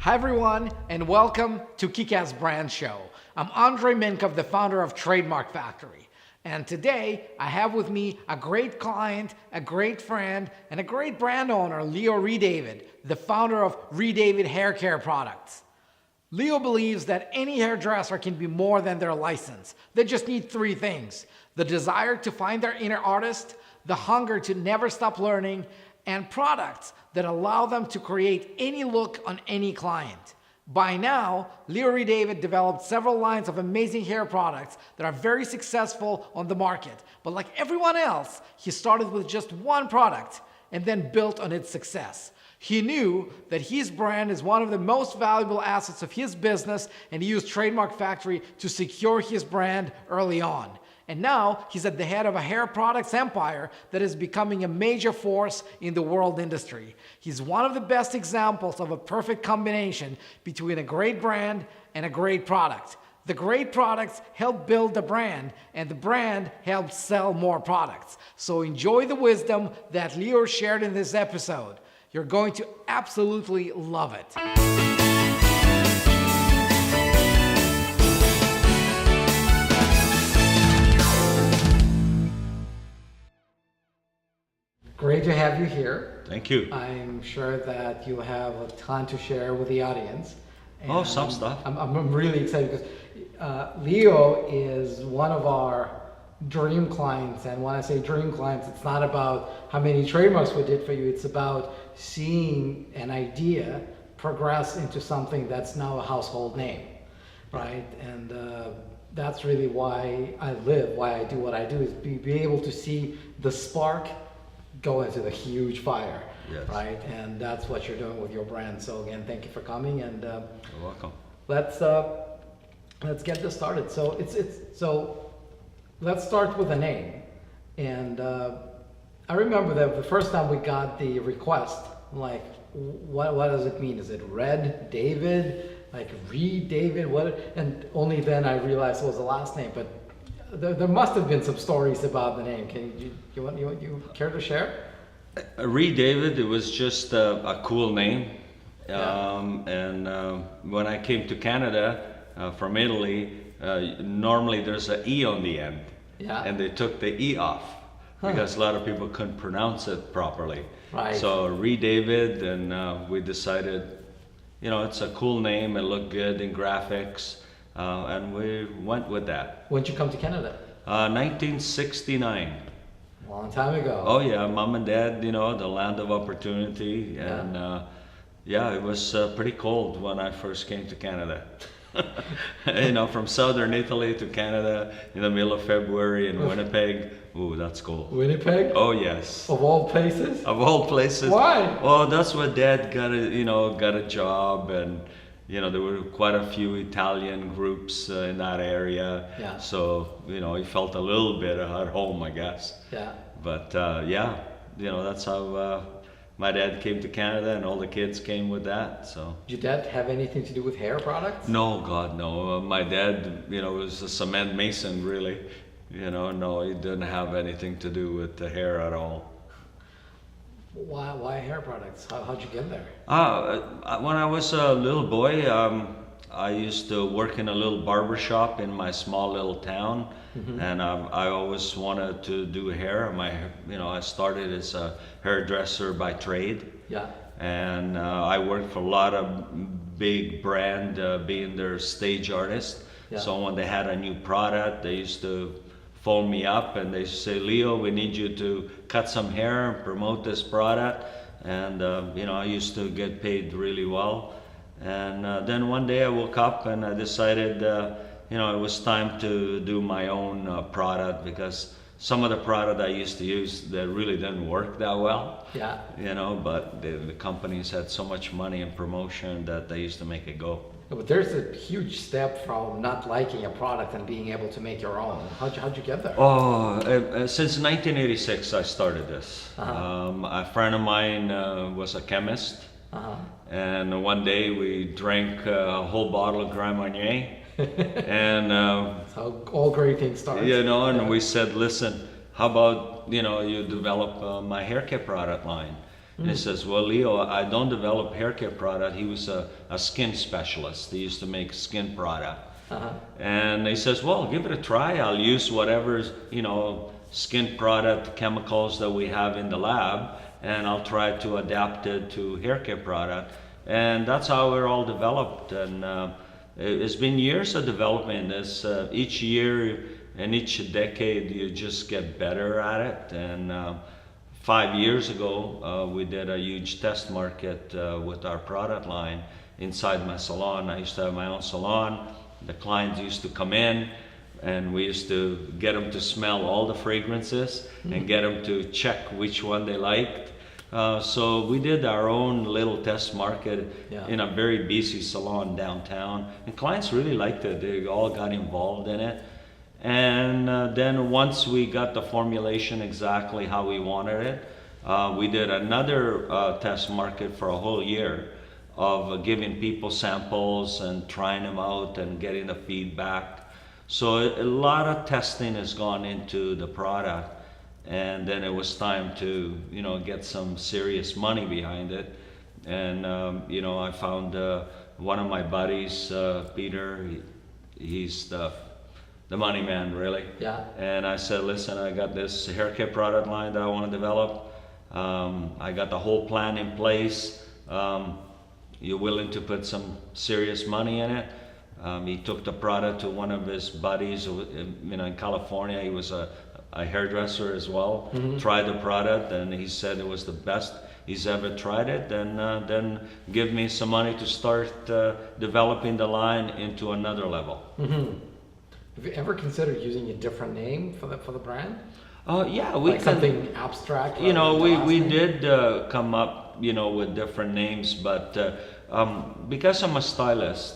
Hi everyone, and welcome to Kick-Ass Brand Show. I'm Andrei Mincov, the founder of Trademark Factory. And today, I have with me a great client, a great friend, and a great brand owner, Leo Redavid, the founder of Redavid Hair Care Products. Leo believes that any hairdresser can be more than their license. They just need three things: the desire to find their inner artist, the hunger to never stop learning, and products that allow them to create any look on any client. By now, Leo Redavid developed several lines of amazing hair products that are very successful on the market. But like everyone else, he started with just one product and then built on its success. He knew that his brand is one of the most valuable assets of his business, and he used Trademark Factory to secure his brand early on. And now he's at the head of a hair products empire that is becoming a major force in the world industry. He's one of the best examples of a perfect combination between a great brand and a great product. The great products help build the brand, and the brand helps sell more products. So enjoy the wisdom that Leo shared in this episode. You're going to absolutely love it. Great to have you here. Thank you. I'm sure that you have a ton to share with the audience. Oh, some stuff. I'm really excited because Leo is one of our dream clients. And when I say dream clients, it's not about how many trademarks we did for you. It's about seeing an idea progress into something that's now a household name, right? And that's really why I live, why I do what I do, is be able to see the spark go into the huge fire, yes. Right? And that's what you're doing with your brand. So again, thank you for coming, and You're welcome. let's get this started. So so let's start with a name. And I remember that the first time we got the request, like, what does it mean? Is it Redavid, like Redavid? What? And only then I realized it was the last name. But there must have been some stories about the name. Can you care to share? Redavid, it was just a cool name. Yeah. When I came to Canada from Italy, normally there's an E on the end. Yeah. And they took the E off because a lot of people couldn't pronounce it properly. Right. So Redavid, and we decided, it's a cool name, it looked good in graphics. And we went with that. When'd you come to Canada? 1969. A long time ago. Oh yeah, mom and dad, the land of opportunity. And it was pretty cold when I first came to Canada. From southern Italy to Canada in the middle of February in Winnipeg. Ooh, that's cool. Winnipeg? Oh yes. Of all places? Of all places. Why? Well, that's where dad got a job, and there were quite a few Italian groups in that area. Yeah. So, he felt a little bit at home, I guess. Yeah. But that's how my dad came to Canada, and all the kids came with that. So. Did your dad have anything to do with hair products? No, God, no. My dad, was a cement mason, really. No, he didn't have anything to do with the hair at all. Why hair products? How'd you get there? When I was a little boy, I used to work in a little barber shop in my small little town, and I always wanted to do hair. I started as a hairdresser by trade. Yeah. And I worked for a lot of big brand, being their stage artist. Yeah. So when they had a new product, they used to phone me up and they say, Leo, we need you to cut some hair and promote this product. And I used to get paid really well. And then one day I woke up and I decided it was time to do my own product, because some of the product I used to use, that really didn't work that well. Yeah. But the companies had so much money in promotion that they used to make it go. But there's a huge step from not liking a product and being able to make your own. How'd you get there? Oh, since 1986 I started this. Uh-huh. A friend of mine was a chemist. Uh-huh. And one day we drank a whole bottle of Grand Marnier. And That's how all great things start. and we said, listen, how about you develop my hair care product line? And he says, well, Leo, I don't develop hair care product. He was a skin specialist. He used to make skin product. And he says, well, give it a try. I'll use whatever's, skin product chemicals that we have in the lab, and I'll try to adapt it to hair care product. And that's how we're all developed. And it's been years of development. It's, each year and each decade, you just get better at it. And 5 years ago, we did a huge test market with our product line inside my salon. I used to have my own salon. The clients used to come in, and we used to get them to smell all the fragrances and get them to check which one they liked. So we did our own little test market in a very busy salon downtown, and clients really liked it. They all got involved in it. And then once we got the formulation exactly how we wanted it, we did another test market for a whole year of giving people samples and trying them out and getting the feedback. So a lot of testing has gone into the product, and then it was time to get some serious money behind it. And I found one of my buddies, Peter. He's the money man, really. Yeah. And I said, listen, I got this hair care product line that I want to develop. I got the whole plan in place. You're willing to put some serious money in it? He took the product to one of his buddies in California. He was a hairdresser as well. Tried the product, and he said it was the best he's ever tried it. Then give me some money to start developing the line into another level. Have you ever considered using a different name for the brand? Yeah, we like something abstract. We did come up, with different names, but because I'm a stylist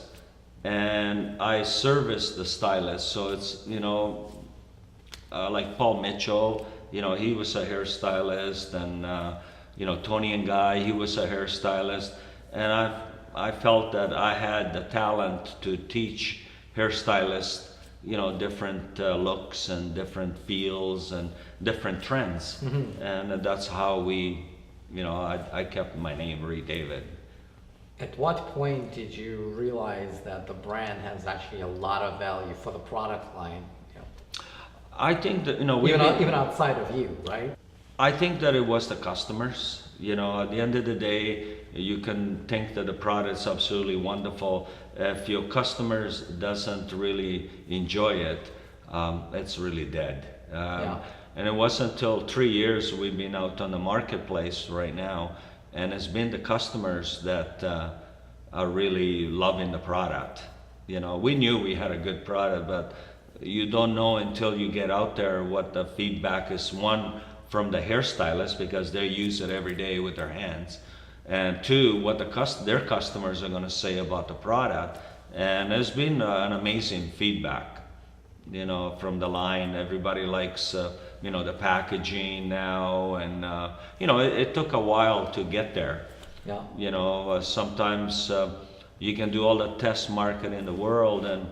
and I service the stylist, so it's like Paul Mitchell, he was a hairstylist, and Tony and Guy, he was a hairstylist, and I felt that I had the talent to teach hairstylists different looks and different feels and different trends. And that's how I kept my name Redavid. At what point did you realize that the brand has actually a lot of value for the product line? I think that even outside of you, right? I think that it was the customers. At the end of the day, you can think that the product's absolutely wonderful. If your customers doesn't really enjoy it, it's really dead. And it wasn't until 3 years we've been out on the marketplace right now, and it's been the customers that are really loving the product. We knew we had a good product, but you don't know until you get out there what the feedback is. One, from the hairstylist, because they use it every day with their hands, and two, what their customers are going to say about the product. And there's been an amazing feedback, from the line. Everybody likes, the packaging now, and it took a while to get there. Sometimes you can do all the test market in the world, and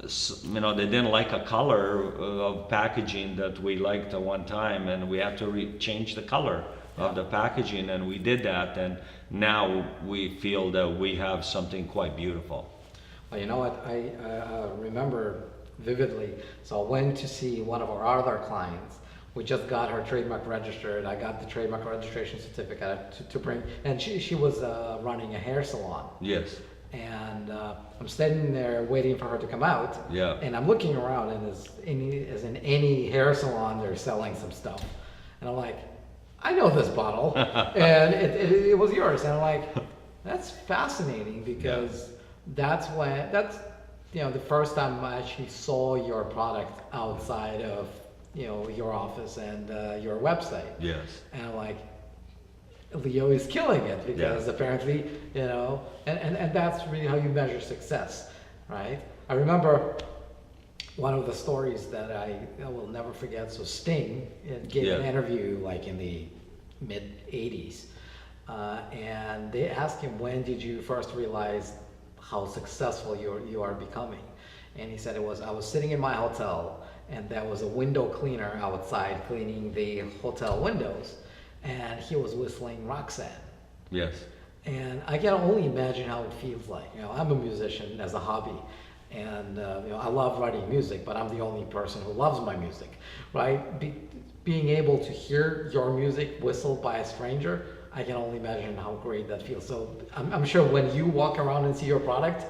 they didn't like a color of packaging that we liked at one time, and we had to change the color of the packaging, and we did that, and now we feel that we have something quite beautiful. Well, you know what, I remember vividly. So I went to see one of our other clients. We just got her trademark registered. I got the trademark registration certificate to bring, and she was running a hair salon. Yes. And I'm standing there waiting for her to come out. Yeah. And I'm looking around, and as in any hair salon, they're selling some stuff. And I'm like, I know this bottle, and it was yours. And I'm like, that's fascinating, because that's the first time I actually saw your product outside of your office and your website. Yes. And I'm like, Leo is killing it, because apparently, and that's really how you measure success, right? I remember one of the stories that I will never forget. So Sting gave an interview like in the mid 80s, and they asked him, when did you first realize how successful you are becoming? And he said, I was sitting in my hotel, and there was a window cleaner outside cleaning the hotel windows. and he was whistling Roxanne. Yes. And I can only imagine how it feels like. I'm a musician as a hobby, and I love writing music, but I'm the only person who loves my music, right? Being able to hear your music whistled by a stranger, I can only imagine how great that feels. So I'm sure when you walk around and see your product,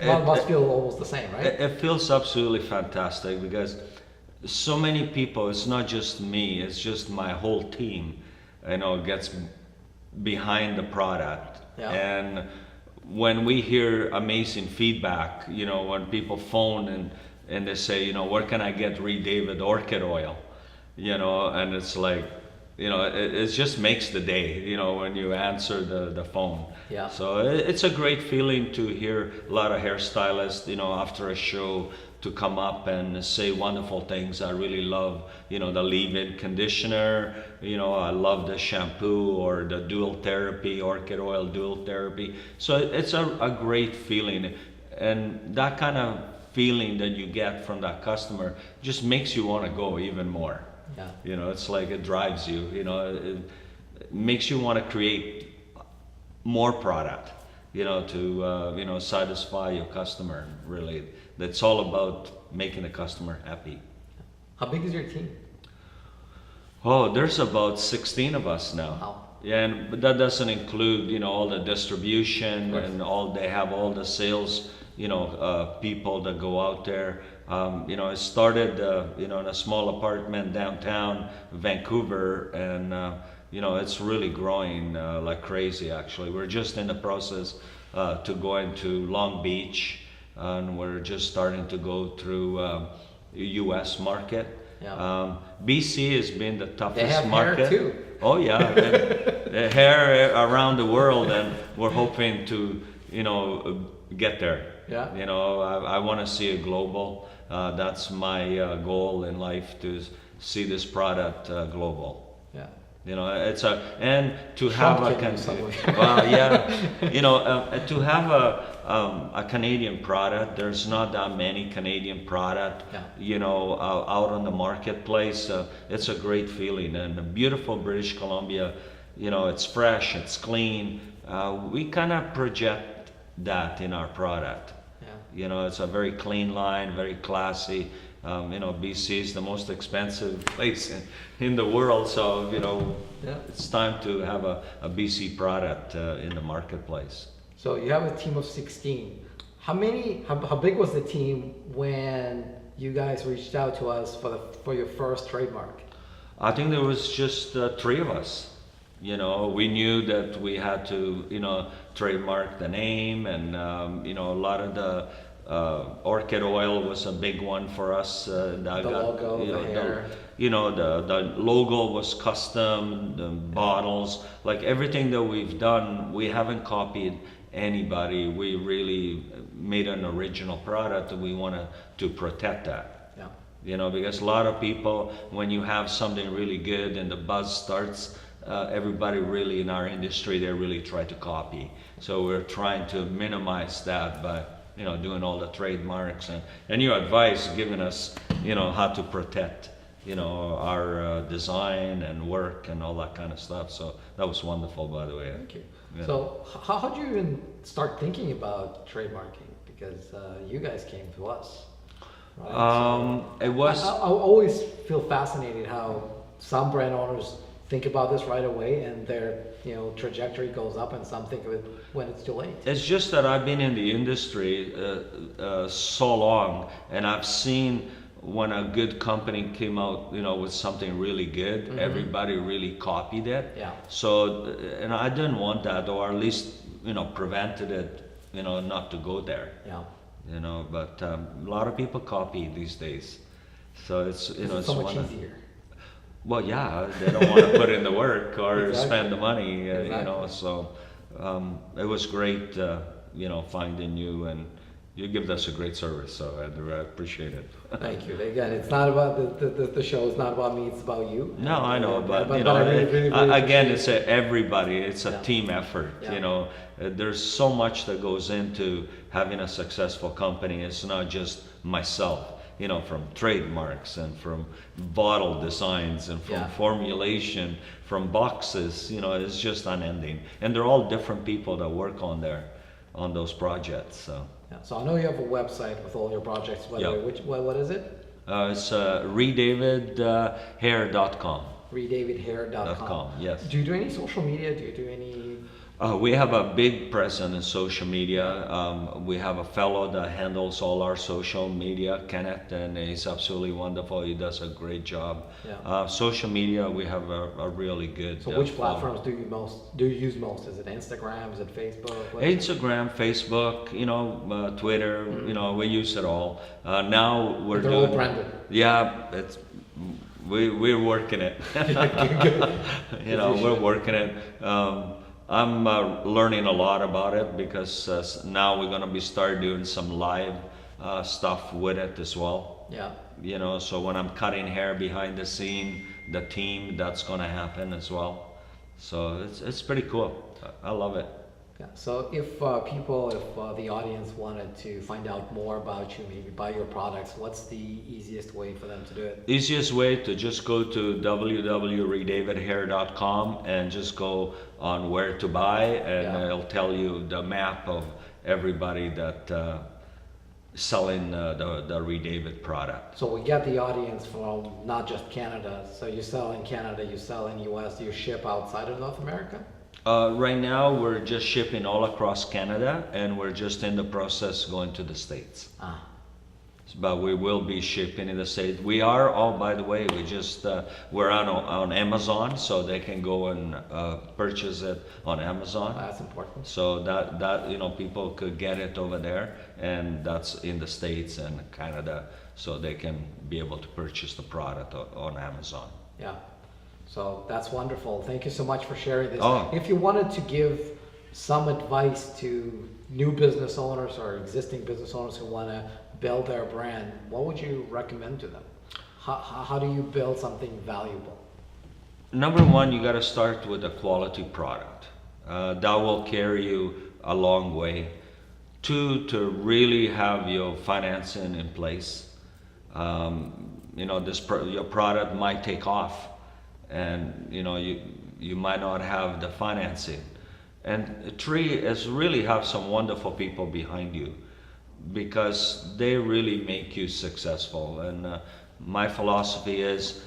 it must feel almost the same, right? It feels absolutely fantastic because so many people, it's not just me, it's just my whole team, gets behind the product. Yeah. And when we hear amazing feedback, when people phone and they say, where can I get Redavid orchid oil? And it's like, it just makes the day, when you answer the phone. Yeah. So it's a great feeling to hear a lot of hairstylists, after a show to come up and say wonderful things. I really love, the leave-in conditioner, I love the shampoo or the dual therapy, orchid oil dual therapy. So it's a great feeling. And that kind of feeling that you get from that customer just makes you want to go even more. Yeah. It's like it drives you, it makes you want to create more product, to, satisfy your customer, really. That's all about making the customer happy. How big is your team? Oh, there's about 16 of us now. Wow. Yeah, but that doesn't include, all the distribution and they have all the sales, people that go out there. I started, in a small apartment downtown Vancouver, and it's really growing like crazy. Actually, we're just in the process to go into Long Beach, and we're just starting to go through U.S. market. Yeah. BC has been the toughest They have market. hair too. Oh yeah, the hair around the world, and we're hoping to, get there. Yeah. I want to see it global. That's my goal in life, to see this product global. Yeah. And to have to have a Canadian product. There's not that many Canadian product, out on the marketplace. It's a great feeling, and a beautiful British Columbia. It's fresh, it's clean. We kind of project that in our product. It's a very clean line, very classy. BC is the most expensive place in the world, so it's time to have a BC product in the marketplace. So you have a team of 16. How big was the team when you guys reached out to us for your first trademark? I think there was just 3 of us. We knew that we had to, trademark the name, and a lot of the orchid oil was a big one for us. The logo, the hair. The logo was custom, the bottles, like everything that we've done, we haven't copied anybody. We really made an original product, and we wanted to protect that. Yeah. Because a lot of people, when you have something really good and the buzz starts, everybody really in our industry, they really try to copy. So we're trying to minimize that by doing all the trademarks and your advice, giving us how to protect our design and work and all that kind of stuff. So that was wonderful, by the way. Thank you. Yeah. So how did you even start thinking about trademarking? Because you guys came to us. Right? It was. I always feel fascinated how some brand owners think about this right away, and their trajectory goes up, and some think of it when it's too late. It's just that I've been in the industry so long, and I've seen when a good company came out, with something really good, everybody really copied it. Yeah. So, and I didn't want that, or at least, prevented it, not to go there. Yeah. But a lot of people copy these days. So it's, It's so much easier. Well, yeah, they don't want to put in the work or Exactly. spend the money, Exactly. So it was great, finding you, and you give us a great service, so I appreciate it. Thank you. Again, it's not about the show. It's not about me. It's about you. No, I know, but I really again, appreciate it's everybody. It's a Yeah. team effort. Yeah. There's so much that goes into having a successful company. It's not just myself. from trademarks and from bottle designs and from formulation, from boxes, it's just unending. And they're all different people that work on those projects. So. Yeah. So I know you have a website with all your projects. What is it? It's redavidhair.com. Redavidhair.com. Yes. Do you do any social media? Do you do any? We have a big presence in social media. We have a fellow that handles all our social media, Kenneth, and he's absolutely wonderful. He does a great job. Yeah. Social media, we have a really good. So which platforms do you use most? Is it Instagram? Is it Facebook? Instagram, Facebook, Twitter. We use it all. Now we're They're doing. all branded. Yeah, we're working it. We're working it. I'm learning a lot about it because now we're going to start doing some live stuff with it as well. Yeah. So when I'm cutting hair behind the scene, the team, that's going to happen as well. So it's pretty cool. I love it. Yeah. So if the audience wanted to find out more about you, maybe buy your products, what's the easiest way for them to do it? Easiest way to just go to www.redavidhair.com and just go on where to buy, and it'll tell you the map of everybody that selling the Redavid product. So we get the audience from not just Canada. So you sell in Canada, you sell in US, do you ship outside of North America? Right now, we're just shipping all across Canada, and we're just in the process going to the States. But we will be shipping in the States. We are, by the way, we're on Amazon, so they can go and purchase it on Amazon. That's important. So that people could get it over there, and that's in the States and Canada, so they can be able to purchase the product on Amazon. Yeah. So that's wonderful. Thank you so much for sharing this. Oh. If you wanted to give some advice to new business owners or existing business owners who want to build their brand, what would you recommend to them? How do you build something valuable? Number one, you got to start with a quality product. That will carry you a long way. Two, to really have your financing in place. Your product might take off, and you might not have the financing. And three is really have some wonderful people behind you, because they really make you successful. And my philosophy is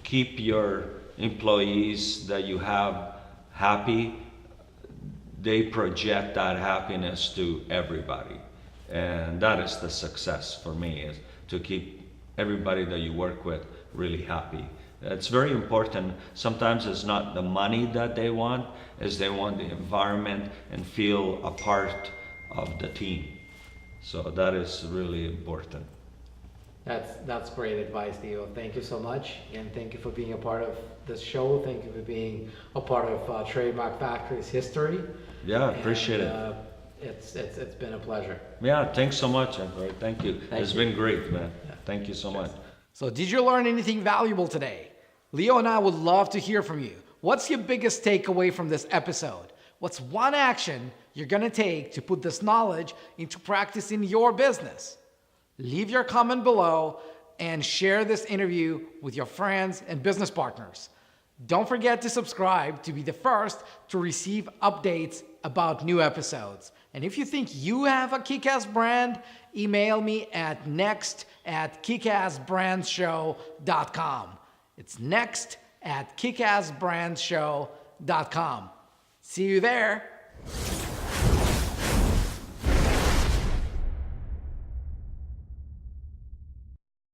keep your employees that you have happy. They project that happiness to everybody, and that is the success for me, is to keep everybody that you work with really happy. It's very important. Sometimes it's not the money that they want, is they want the environment and feel a part of the team. So that is really important. That's great advice, Theo. Thank you so much, and thank you for being a part of this show. Thank you for being a part of Trademark Factory's history. Yeah, appreciate it. It's been a pleasure. Yeah, thanks so much, Andrei. Thank you. It's you. been great, man. Yeah. Thank you so much. So did you learn anything valuable today? Leo and I would love to hear from you. What's your biggest takeaway from this episode? What's one action you're going to take to put this knowledge into practice in your business? Leave your comment below and share this interview with your friends and business partners. Don't forget to subscribe to be the first to receive updates about new episodes. And if you think you have a kick-ass brand, email me at next@kickassbrandshow.com. It's next@kickassbrandshow.com. See you there.